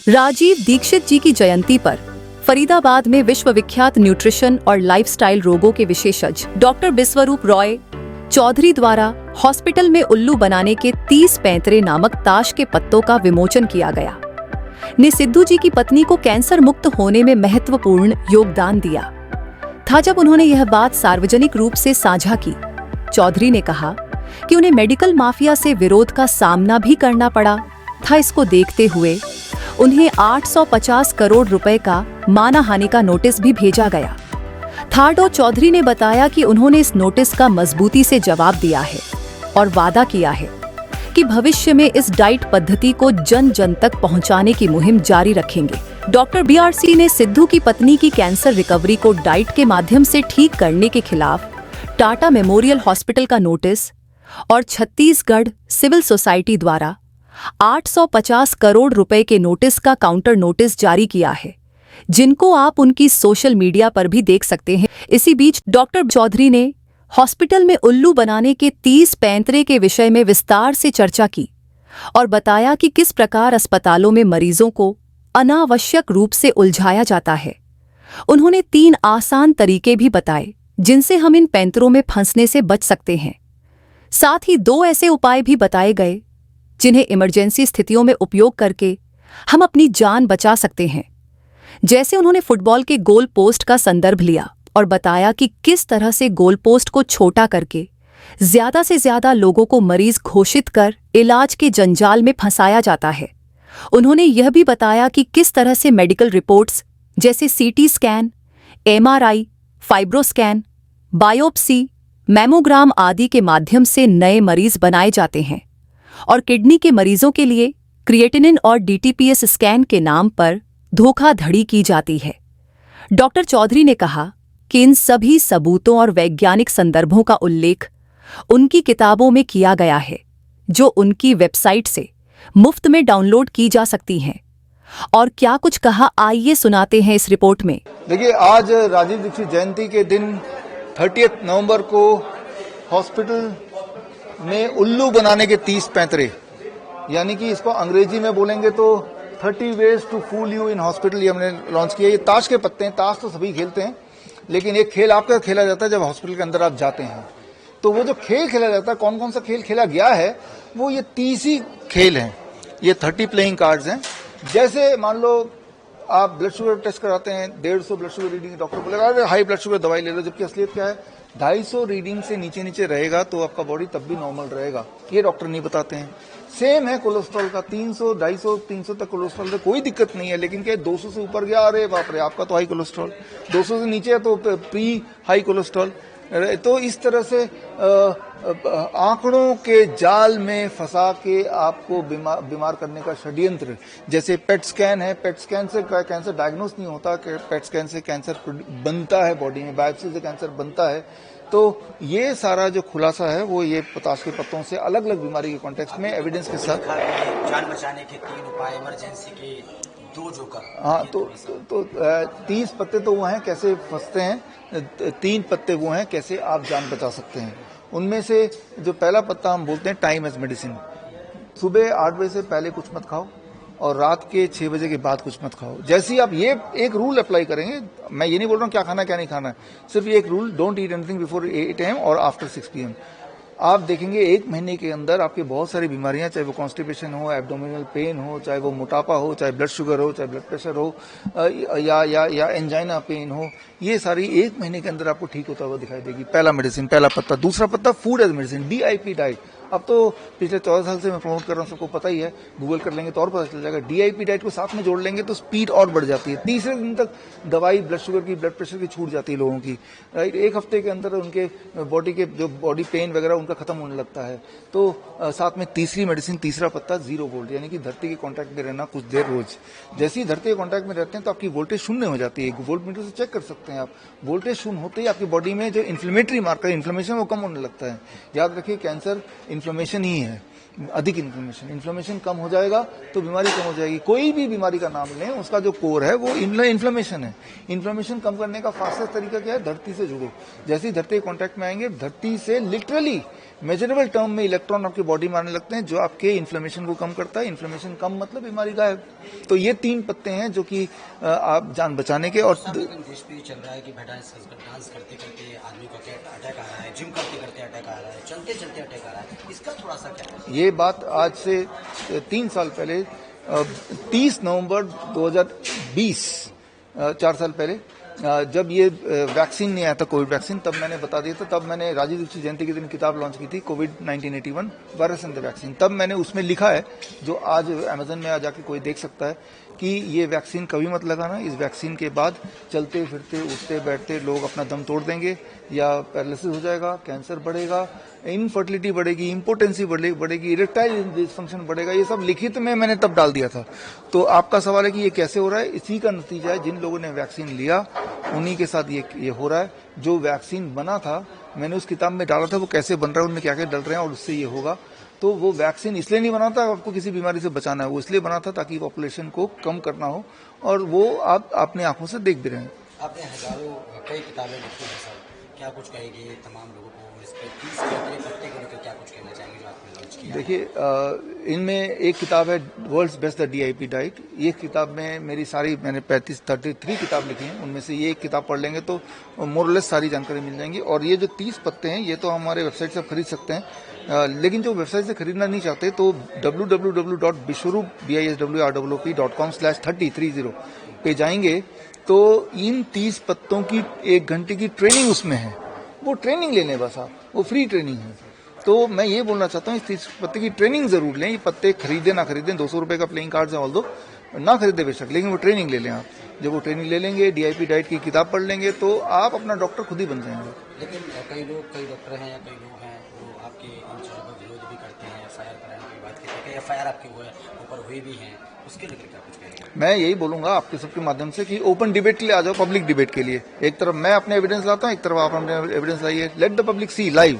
राजीव दीक्षित जी की जयंती पर फरीदाबाद में विश्व विख्यात न्यूट्रिशन और लाइफस्टाइल रोगों के विशेषज्ञ डॉक्टर बिस्वरूप रॉय चौधरी द्वारा हॉस्पिटल में उल्लू बनाने के 30 पैंतरे नामक ताश के पत्तों का विमोचन किया गया ने सिद्धू जी की पत्नी को कैंसर मुक्त होने में महत्वपूर्ण योगदान दिया था। जब उन्होंने यह बात सार्वजनिक रूप से साझा की, चौधरी ने कहा कि उन्हें मेडिकल माफिया से विरोध का सामना भी करना पड़ा था। इसको देखते हुए उन्हें 850 करोड़ रुपए का मानहानि का नोटिस भी भेजा गया था। चौधरी ने बताया कि उन्होंने इस नोटिस का मजबूती से जवाब दिया है और वादा किया है कि भविष्य में इस डाइट पद्धति को जन जन तक पहुंचाने की मुहिम जारी रखेंगे। डॉक्टर बीआरसी ने सिद्धू की पत्नी की कैंसर रिकवरी को डाइट के माध्यम से ठीक करने के खिलाफ टाटा मेमोरियल हॉस्पिटल का नोटिस और छत्तीसगढ़ सिविल सोसाइटी द्वारा 850 करोड़ रुपए के नोटिस का काउंटर नोटिस जारी किया है, जिनको आप उनकी सोशल मीडिया पर भी देख सकते हैं। इसी बीच डॉक्टर चौधरी ने हॉस्पिटल में उल्लू बनाने के 30 पैंतरे के विषय में विस्तार से चर्चा की और बताया कि किस प्रकार अस्पतालों में मरीजों को अनावश्यक रूप से उलझाया जाता है। उन्होंने 3 आसान तरीके भी बताए जिनसे हम इन पैंतरों में फंसने से बच सकते हैं। साथ ही 2 ऐसे उपाय भी बताए गए जिन्हें इमरजेंसी स्थितियों में उपयोग करके हम अपनी जान बचा सकते हैं। जैसे उन्होंने फुटबॉल के गोल पोस्ट का संदर्भ लिया और बताया कि किस तरह से गोल पोस्ट को छोटा करके ज्यादा से ज्यादा लोगों को मरीज घोषित कर इलाज के जंजाल में फंसाया जाता है। उन्होंने यह भी बताया कि किस तरह से मेडिकल रिपोर्ट्स जैसे CT scan, MRI, fibroscan, biopsy, mammogram आदि के माध्यम से नए मरीज बनाए जाते हैं और किडनी के मरीजों के लिए क्रिएटिनिन और डीटीपीएस स्कैन के नाम पर धोखाधड़ी की जाती है। डॉक्टर चौधरी ने कहा कि इन सभी सबूतों और वैज्ञानिक संदर्भों का उल्लेख उनकी किताबों में किया गया है, जो उनकी वेबसाइट से मुफ्त में डाउनलोड की जा सकती हैं। और क्या कुछ कहा, आइए सुनाते हैं इस रिपोर्ट में। देखिए, आज राजीव दीक्षित जयंती के दिन 30 नवंबर को हॉस्पिटल में उल्लू बनाने के 30 पैंतरे, यानी कि इसको अंग्रेजी में बोलेंगे तो 30 ways to fool you in hospital, ये हमने लॉन्च किया। ये ताश के पत्ते हैं। ताश तो सभी खेलते हैं, लेकिन एक खेल आपका खेला जाता है जब हॉस्पिटल के अंदर आप जाते हैं। तो वो जो खेल खेला जाता है, कौन कौन सा खेल खेला गया है, वो ये 30 ही खेल हैं। ये 30 प्लेइंग कार्ड्स हैं। जैसे मान लो आप ब्लड शुगर टेस्ट कराते हैं, 150 ब्लड शुगर रीडिंग, डॉक्टर बोलेगा अरे हाई ब्लड शुगर दवाई ले लो, जबकि असलियत क्या है 250 रीडिंग से नीचे नीचे रहेगा तो आपका बॉडी तब भी नॉर्मल रहेगा। ये डॉक्टर नहीं बताते हैं। सेम है कोलेस्ट्रॉल का, 300, 250, 300 तक कोलेस्ट्रॉल से कोई दिक्कत नहीं है, लेकिन क्या 200 से ऊपर गया, अरे बाप रे आपका तो हाई कोलेस्ट्रॉल, 200 से नीचे है तो प्री हाई कोलेस्ट्रॉल। तो इस तरह से आंकड़ों के जाल में फंसा के आपको बीमार करने का षड्यंत्र। जैसे पेट स्कैन है, पेट स्कैन से कैंसर डायग्नोस नहीं होता, पेट स्कैन से कैंसर बनता है बॉडी में, बायोप्सी से कैंसर बनता है। तो ये सारा जो खुलासा है वो ये ताश के पत्तों से अलग अलग बीमारी के कॉन्टेक्स्ट में एविडेंस के साथ जान बचाने के 3 उपाय, इमरजेंसी के 2 जो का। हाँ, तो 30 पत्ते तो वो हैं कैसे फंसते हैं, 3 पत्ते वो हैं कैसे आप जान बचा सकते हैं। उनमें से जो पहला पत्ता हम बोलते हैं टाइम एज मेडिसिन। सुबह 8 बजे से पहले कुछ मत खाओ और रात के 6 बजे के बाद कुछ मत खाओ। जैसे ही आप ये एक रूल अप्लाई करेंगे, मैं ये नहीं बोल रहा हूँ क्या खाना क्या नहीं खाना है, सिर्फ ये एक rule, don't eat anything before 8 AM और आफ्टर 6 PM। आप देखेंगे 1 महीने के अंदर आपकी बहुत सारी बीमारियां, चाहे वो कॉन्स्टिपेशन हो, एब्डोमिनल पेन हो, चाहे वो मोटापा हो, चाहे ब्लड शुगर हो, चाहे ब्लड प्रेशर हो, या एंजाइना पेन हो, ये सारी 1 महीने के अंदर आपको ठीक होता हुआ दिखाई देगी। पहला मेडिसिन, पहला पत्ता। दूसरा पत्ता food as medicine, DIP diet. अब तो पिछले 14 साल से मैं प्रमोट कर रहा हूँ, सबको पता ही है, गूगल कर लेंगे तो और पता चल जाएगा। DIP डाइट को साथ में जोड़ लेंगे तो स्पीड और बढ़ जाती है। तीसरे दिन तक दवाई ब्लड शुगर की, ब्लड प्रेशर की छूट जाती है लोगों की, राइट। 1 हफ्ते के अंदर उनके बॉडी के जो बॉडी पेन वगैरह उनका खत्म होने लगता है। तो साथ में तीसरी मेडिसिन, तीसरा पत्ता 0 वोल्ट, यानी कि धरती के कॉन्टैक्ट में रहना कुछ देर रोज। जैसे ही धरती के कॉन्टैक्ट में रहते हैं तो आपकी वोल्टेज शून्य हो जाती है। वोल्ट मीटर से चेक कर सकते हैं आप। वोल्टेज शून्य होते ही आपकी बॉडी में जो इन्फ्लेमेटरी मार्कर, इन्फ्लेमेशन वो कम होने लगता है। याद रखिए, कैंसर इन्फ्लेमेशन ही है, अधिक इन्फ्लेमेशन कम हो जाएगा तो बीमारी कम हो जाएगी। कोई भी बीमारी का नाम लें, उसका जो कोर है वो इन्फ्लेमेशन है। इन्फ्लेमेशन कम करने का फास्टेस्ट तरीका क्या है? धरती से जुड़ो। जैसे ही धरती के कॉन्टैक्ट में आएंगे, धरती से लिटरली मेजरेबल टर्म में इलेक्ट्रॉन आपकी बॉडी में आने लगते हैं, जो आपके इन्फ्लेमेशन को कम करता है। इन्फ्लेमेशन कम मतलब बीमारी गायब। तो ये 3 पत्ते हैं जो कि आप जान बचाने के। और देश पे चल रहा है कि बेटा डांस करते करते आदमी को अटैक आ रहा है, जिम करते करते अटैक आ रहा है, चलते चलते अटैक आ रहा है, इसका थोड़ा सा क्या है? ये बात आज से 3 साल पहले 30 नवंबर 2020, 4 साल पहले, जब ये वैक्सीन नहीं आया था, कोविड वैक्सीन, तब मैंने बता दिया था। तब मैंने राजीव दीक्षित जयंती के दिन किताब लॉन्च की थी, Covid 1981 virus and the vaccine. तब मैंने उसमें लिखा है, जो आज अमेजन में आ जाके कोई देख सकता है, कि ये वैक्सीन कभी मत लगाना। इस वैक्सीन के बाद चलते फिरते उठते बैठते लोग अपना दम तोड़ देंगे, या पैरालिसिस हो जाएगा, कैंसर बढ़ेगा, इनफर्टिलिटी बढ़ेगी, इम्पोर्टेंसी बढ़ेगी, इरेक्टाइल डिसफंक्शन बढ़ेगा। ये सब लिखित में मैंने तब डाल दिया था। तो आपका सवाल है कि ये कैसे हो रहा है? इसी का नतीजा है, जिन लोगों ने वैक्सीन लिया उन्हीं के साथ ये हो रहा है। जो वैक्सीन बना था, मैंने उस किताब में डाला था वो कैसे बन रहा है, उनमें क्या क्या डल रहे हैं, और उससे ये होगा। तो वो वैक्सीन इसलिए नहीं बना था आपको किसी बीमारी से बचाना है, वो इसलिए बना था ताकि पॉपुलेशन को कम करना हो, और वो आप अपने आंखों से देख भी रहे हैं। आपने हजारों कई किताबें लिखी हैं सर, क्या कुछ कहेंगे तमाम लोगों को इस पर 30 पत्ते को लेकर क्या कुछ कहना चाहेंगे जो आपने लॉन्च किया? देखिए, इनमें एक किताब है world's best the DIP diet. ये किताब में मेरी सारी, मैंने 33 किताब लिखी हैं, उनमें से ये एक किताब पढ़ लेंगे तो मोरलेस सारी जानकारी मिल जाएंगी। और ये जो 30 पत्ते हैं, ये तो हमारे वेबसाइट से आप खरीद सकते हैं, लेकिन जो वेबसाइट से खरीदना नहीं चाहते तो www.biswaroop.com/30 पे जाएंगे तो इन 30 पत्तों की 1 घंटे की ट्रेनिंग उसमें है। वो ट्रेनिंग ले लें बस आप, वो फ्री ट्रेनिंग है। तो मैं ये बोलना चाहता हूँ, इस 30 पत्ते की ट्रेनिंग जरूर लें। ये पत्ते खरीदे ना खरीदें, 200 रुपए का प्लेइंग कार्ड है, ऑल दो ना खरीदे बेशक, लेकिन वो ट्रेनिंग ले लें आप। जब वो ट्रेनिंग ले लेंगे, DIP डाइट की किताब पढ़ लेंगे, तो आप अपना डॉक्टर खुद ही बन जाएंगे। लेकिन कई डॉक्टर हैं या कई लोग हैं वो आपके इन चीज़ों का विरोध भी करते हैं, FIR कराने की बात कहते हैं, FIR आपके ऊपर हुई भी है, उसके लेकर क्या कुछ कहेंगे? मैं यही बोलूंगा आपके सबके माध्यम से कि ओपन डिबेट के लिए आ जाओ, पब्लिक डिबेट के लिए। एक तरफ मैं अपने एविडेंस लाता हूँ, एक तरफ आप अपने एविडेंस लाइए, let the public see live.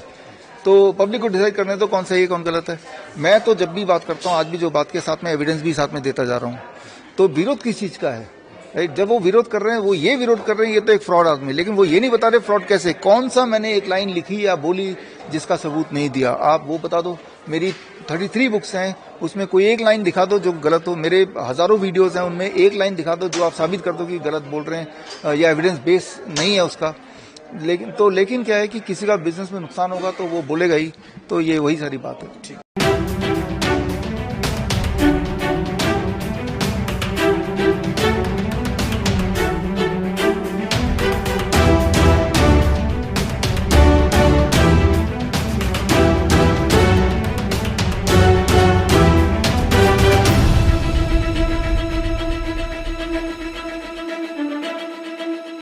तो पब्लिक को डिसाइड करने दो कौन सही है कौन गलत है। मैं तो जब भी बात करता हूँ, आज भी जो बात के साथ में एविडेंस भी साथ में देता जा रहा हूँ। तो विरोध किस चीज का है? जब वो विरोध कर रहे हैं, वो ये विरोध कर रहे हैं, ये तो एक फ्रॉड आदमी, लेकिन वो ये नहीं बता रहे फ्रॉड कैसे, कौन सा मैंने एक लाइन लिखी या बोली जिसका सबूत नहीं दिया, आप वो बता दो। मेरी 33 बुक्स हैं, उसमें कोई एक लाइन दिखा दो जो गलत हो। मेरे हजारों वीडियोस हैं, उनमें एक लाइन दिखा दो जो आप साबित कर दो कि गलत बोल रहे हैं या एविडेंस बेस नहीं है उसका। लेकिन क्या है कि किसी का बिजनेस में नुकसान होगा तो वो बोलेगा ही। तो ये वही सारी बात है।